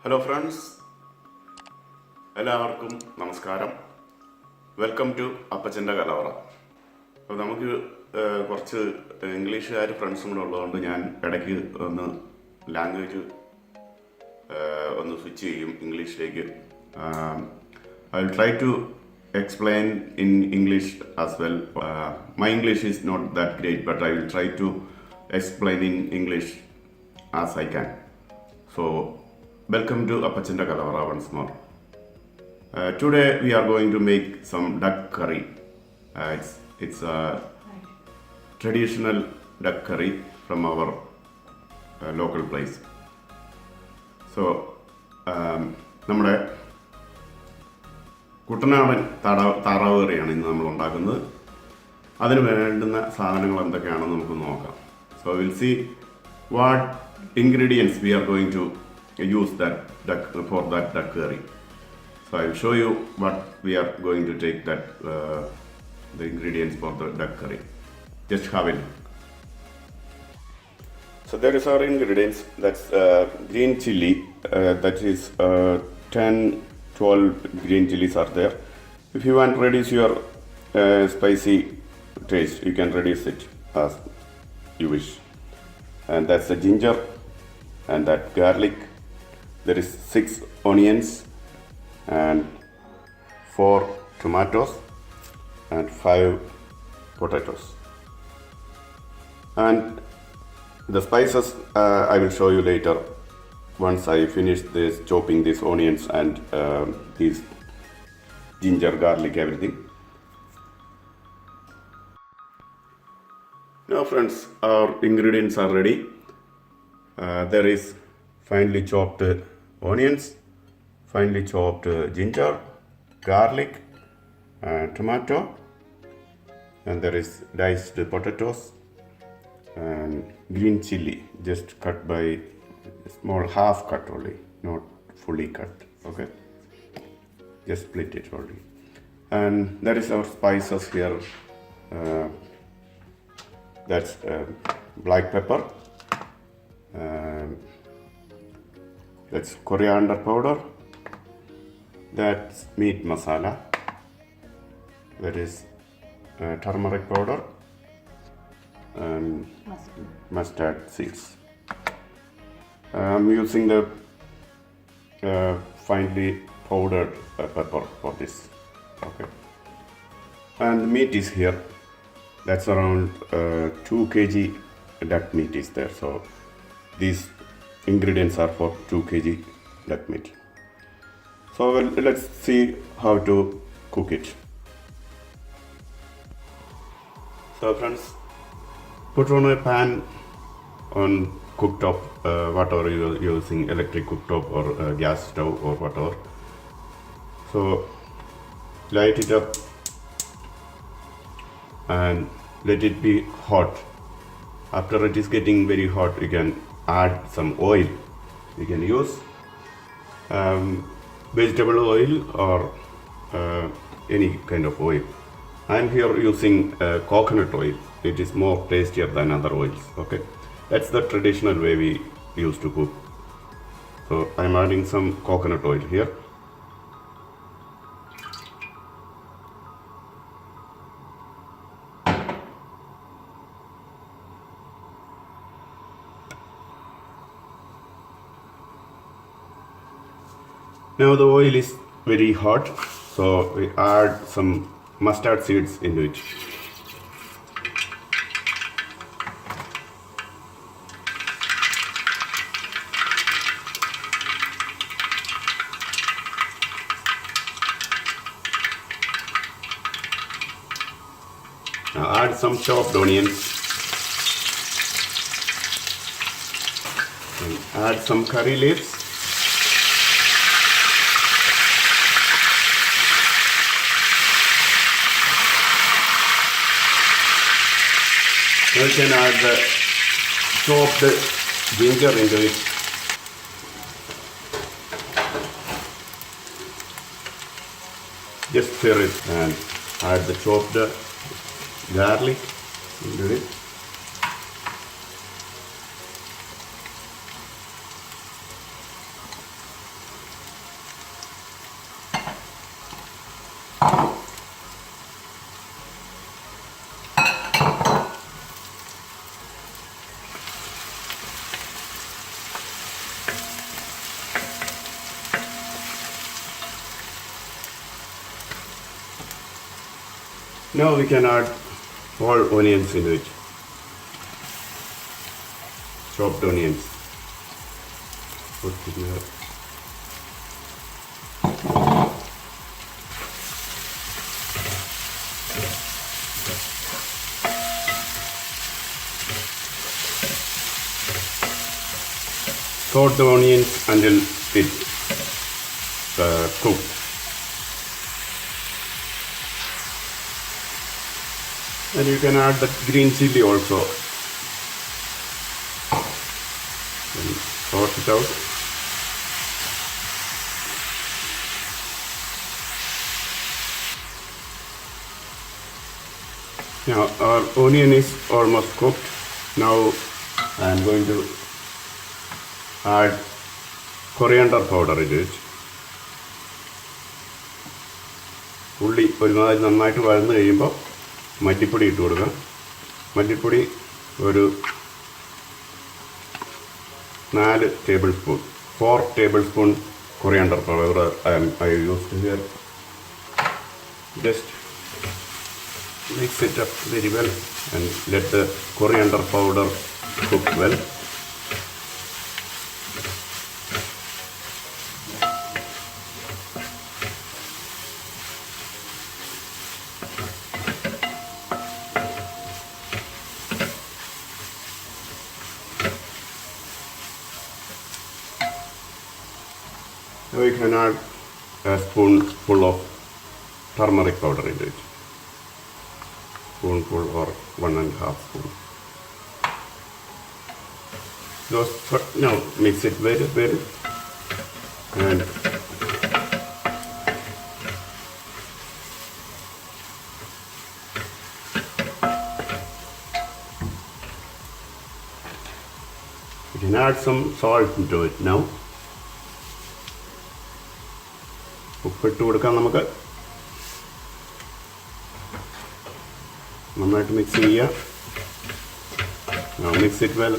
Hello friends, എല്ലാവർക്കും നമസ്കാരം. Welcome to അപ്പച്ചൻ്റെ കലവറ. അപ്പോൾ നമുക്ക് കുറച്ച് ഇംഗ്ലീഷുകാർ ഫ്രണ്ട്സും കൂടെ ഉള്ളതുകൊണ്ട് ഞാൻ ഇടയ്ക്ക് ഒന്ന് ലാംഗ്വേജ് ഒന്ന് സ്വിച്ച് ചെയ്യും ഇംഗ്ലീഷിലേക്ക്. I will try to explain in English as well. My English is not that great, but I will try to explain in English as I can. So, welcome to Appachanda Kalavara once more. Today we are going to make some duck curry. It's a traditional duck curry from our local place. So, നമ്മുടെ കുട്ടനാടൻ താറാവ് കറിയാണ് ഇന്ന് നമ്മൾ ഉണ്ടാക്കുന്നത്. അതിന് വേണ്ടുന്ന സാധനങ്ങൾ എന്തൊക്കെയാണെന്ന് നമുക്ക് നോക്കാം. So will see what ingredients we are going to use for that duck curry. So I will show you what we are going to take the ingredients for the duck curry. Just have a look. So there is our ingredients. That's green chili. That is 10-12 green chilies are there. If you want to reduce your spicy taste, you can reduce it as you wish. And that's the ginger and that garlic. There is 6 onions and 4 tomatoes and 5 potatoes. And the spices I will show you later once I finish this chopping these onions and these ginger, garlic, everything. Now friends, our ingredients are ready. There is finely chopped onions, finely chopped ginger, garlic, tomato, and there is diced potatoes and green chili, just cut by small half cut only, not fully cut. Okay, just split it only. And that is our spices here. That's black pepper, that's coriander powder, that's meat masala, that is turmeric powder and mustard seeds. I'm using the finely powdered pepper for this. Okay, and the meat is here. That's around 2 kg duck meat is there. So these ingredients are for 2 kg duck meat. So let's see how to cook it. So friends, put on a pan on cooktop, whatever you are using, electric cooktop or gas stove or whatever. So light it up and let it be hot. After it is getting very hot, you can add some oil. You can use vegetable oil or any kind of oil. I am here using coconut oil. It is more tastier than other oils. Okay, that's the traditional way we used to cook. So I'm adding some coconut oil here. Now the oil is very hot, so we add some mustard seeds into it. Now add some chopped onions and add some curry leaves. You can add the chopped ginger into it. Just stir it and add the chopped garlic into it. Now we can add all onions into it. Chopped onions. Put it here. Coat the onions until it cooked. And you can add the green chili also. And sort it out. Now our onion is almost cooked. Now I am going to add coriander powder into it. ഉള്ളി ഒരുമാതിരി നന്നായിട്ട് വഴന്ന് കഴിയുമ്പോൾ മല്ലിപ്പൊടി ഇട്ട് കൊടുക്കാം. മല്ലിപ്പൊടി ഒരു 4 table spoon, 4 table spoon coriander powder I used here. Just mix it up very well and let the coriander powder cook well. Now we can add a spoonful of turmeric powder into it. Spoonful or 1.5 spoon. Now mix it very well and you can add some salt into it now. ഉപ്പിട്ട് കൊടുക്കാം നമുക്ക്. നന്നായിട്ട് mix ചെയ്യുക. Now mix it well.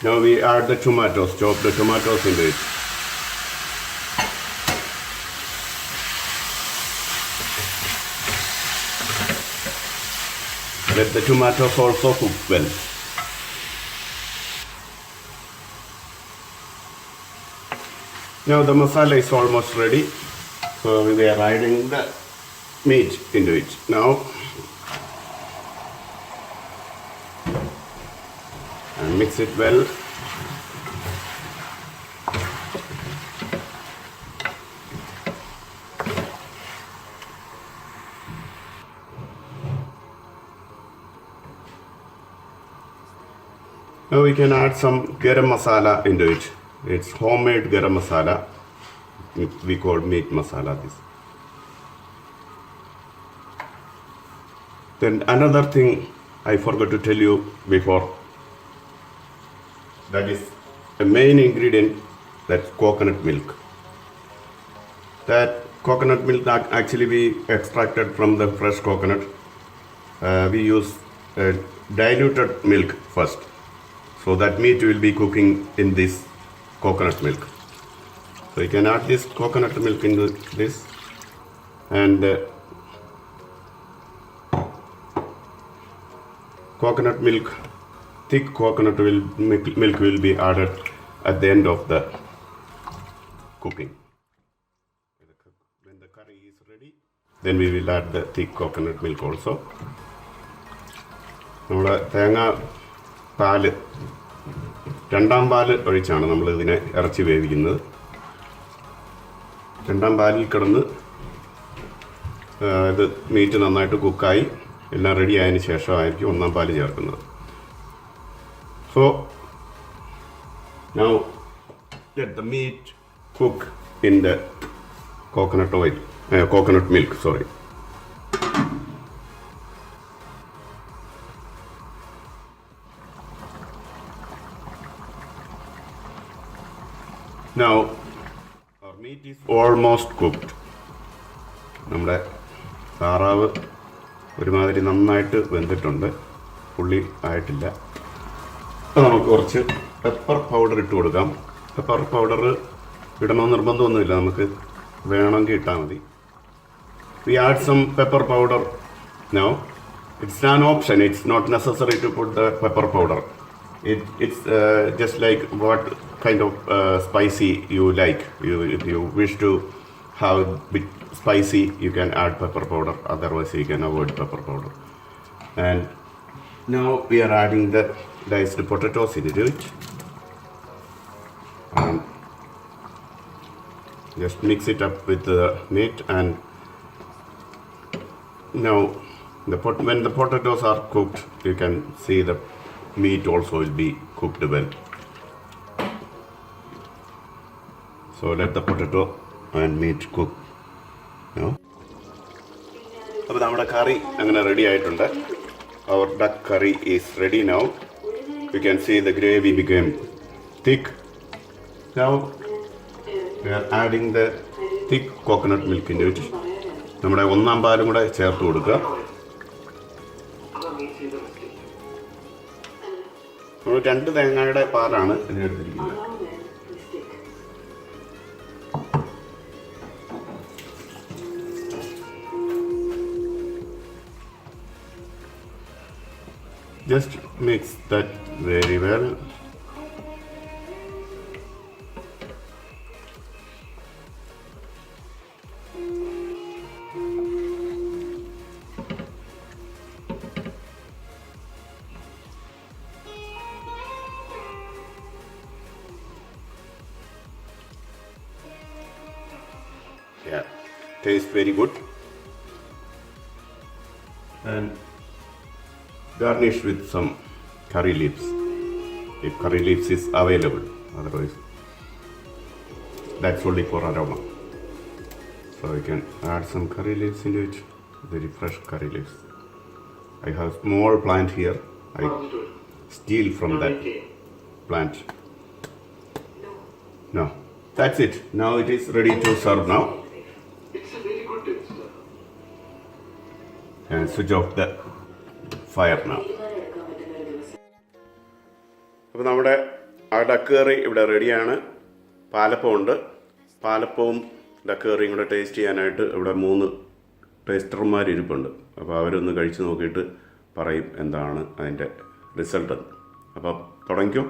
Now we add the tomatoes. Chop the tomatoes into it. Let the tomatoes also cook well. Now the masala is almost ready, so we are adding the meat into it now. And mix it well. Now we can add some garam masala into it. It's homemade garam masala. We call meat masala this. Then another thing I forgot to tell you before. That is a main ingredient, that's coconut milk. That coconut milk actually we extracted from the fresh coconut. We use diluted milk first. So that meat will be cooking in this coconut milk. So you can add this coconut milk into this, and coconut milk, thick coconut milk will be added at the end of the cooking. When the curry is ready, then we will add the thick coconut milk also. നമ്മുടെ തേങ്ങ പാല്, രണ്ടാം പാല് ഒഴിച്ചാണ് നമ്മൾ ഇതിനെ ഇറച്ചി വേവിക്കുന്നത്. രണ്ടാം പാലിൽ കിടന്ന് ഇത് മീറ്റ് നന്നായിട്ട് കുക്കായി എല്ലാം റെഡി ആയതിനു ശേഷമായിരിക്കും ഒന്നാം പാല് ചേർക്കുന്നത്. So now let the meat cook in the coconut milk, sorry. Now our meat is almost cooked. നമ്മുടെ താറാവ് ഒരുമാതിരി നന്നായിട്ട് വെന്തിട്ടുണ്ട്, പുള്ളി ആയിട്ടില്ല. അപ്പോൾ നമുക്ക് കുറച്ച് പെപ്പർ പൗഡർ ഇട്ട് കൊടുക്കാം. പെപ്പർ പൗഡർ ഇടണമെന്ന് നിർബന്ധമൊന്നുമില്ല, നമുക്ക് വേണമെങ്കിൽ ഇട്ടാൽ മതി. We add some pepper powder now. It's an option. It's not necessary to put the pepper powder. It's just like what kind of spicy you like. If you wish to have a bit spicy, you can add pepper powder. Otherwise, you can avoid pepper powder. And now we are adding the diced potatoes into it. And just mix it up with the meat. And now when the potatoes are cooked, you can see the meat also will be cooked well. So let the potato and meat cook. അപ്പോൾ നമ്മുടെ കറി അങ്ങനെ ready ആയിട്ടുണ്ട്. Our duck curry is ready now. You can see the gravy became thick. Now we are adding the thick coconut milk into it. നമ്മുടെ ഒന്നാം പാലും കൂടെ ചേർത്ത് കൊടുക്കുക. നമ്മൾ 2 തേങ്ങയുടെ പാലാണ് ഇതിനെടുത്തിരിക്കുന്നത്. Just mix that very well. Yeah, tastes very good. And garnish with some curry leaves, if curry leaves is available. Otherwise, that's only for aroma. So you can add some curry leaves into it, very fresh curry leaves. I have small plant here. I steal from that plant. No, that's it. Now it is ready to serve now. And switch off the fire now. അപ്പോൾ നമ്മുടെ ആ duck കറി ഇവിടെ റെഡിയാണ്. പാലപ്പമുണ്ട്. പാലപ്പവും duck കറിയും കൂടെ taste ചെയ്യാനായിട്ട് ഇവിടെ 3 ടേസ്റ്റർമാർ ഇരിപ്പുണ്ട്. അപ്പോൾ അവരൊന്ന് കഴിച്ച് നോക്കിയിട്ട് പറയും എന്താണ് അതിൻ്റെ റിസൾട്ട്. അപ്പോൾ തുടങ്ങിക്കോ.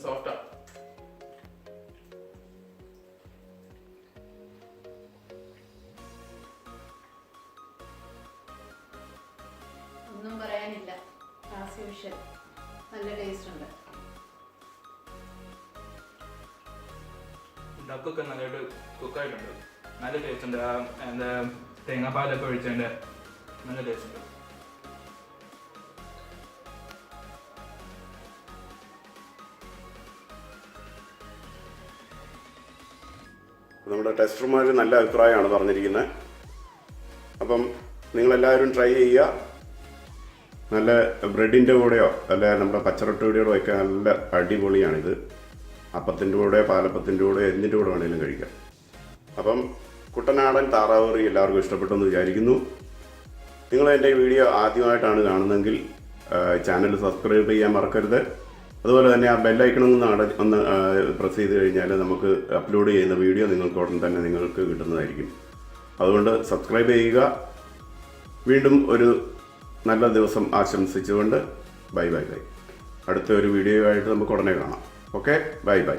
സോഫ്റ്റാ. ഒന്നും പറയാനില്ല, ആസ് യൂഷ്വൽ നല്ല ടേസ്റ്റ് ഉണ്ട്. ഡക്കൊക്കെ നല്ലതായിട്ട് കുക്കായിട്ടുണ്ട്, നല്ല ടേസ്റ്റ് ഉണ്ട്. എന്താ തേങ്ങാപ്പാലൊക്കെ ഒഴിച്ചതിൻ്റെ നല്ല ടേസ്റ്റ് ഉണ്ട്. നമ്മുടെ ടെസ്റ്റർമാർ നല്ല അഭിപ്രായമാണ് പറഞ്ഞിരിക്കുന്നത്. അപ്പം നിങ്ങളെല്ലാവരും ട്രൈ ചെയ്യുക. നല്ല ബ്രെഡിൻ്റെ കൂടെയോ അല്ല നമ്മുടെ പച്ചറൊട്ടിയുടെയോ ഒക്കെ നല്ല അടിപൊളിയാണിത്. അപ്പത്തിൻ്റെ കൂടെ പാലപ്പത്തിൻ്റെ കൂടെ എന്തിൻ്റെ കൂടെ വേണമെങ്കിലും കഴിക്കാം. അപ്പം കുട്ടനാടൻ താറാവ് കറി എല്ലാവർക്കും ഇഷ്ടപ്പെട്ടെന്ന് വിചാരിക്കുന്നു. നിങ്ങൾ എൻ്റെ വീഡിയോ ആദ്യമായിട്ടാണ് കാണുന്നതെങ്കിൽ ചാനൽ സബ്സ്ക്രൈബ് ചെയ്യാൻ മറക്കരുത്. അതുപോലെ തന്നെ ആ ബെല്ലൈക്കണമെന്ന് പ്രസ് ചെയ്ത് കഴിഞ്ഞാൽ നമുക്ക് അപ്ലോഡ് ചെയ്യുന്ന വീഡിയോ നിങ്ങൾക്ക് ഉടൻ തന്നെ നിങ്ങൾക്ക് കിട്ടുന്നതായിരിക്കും. അതുകൊണ്ട് സബ്സ്ക്രൈബ് ചെയ്യുക. വീണ്ടും ഒരു നല്ല ദിവസം ആശംസിച്ചുകൊണ്ട് ബൈ ബൈ ബൈ. അടുത്ത ഒരു വീഡിയോ ആയിട്ട് നമുക്ക് ഉടനെ കാണാം. Okay, bye bye.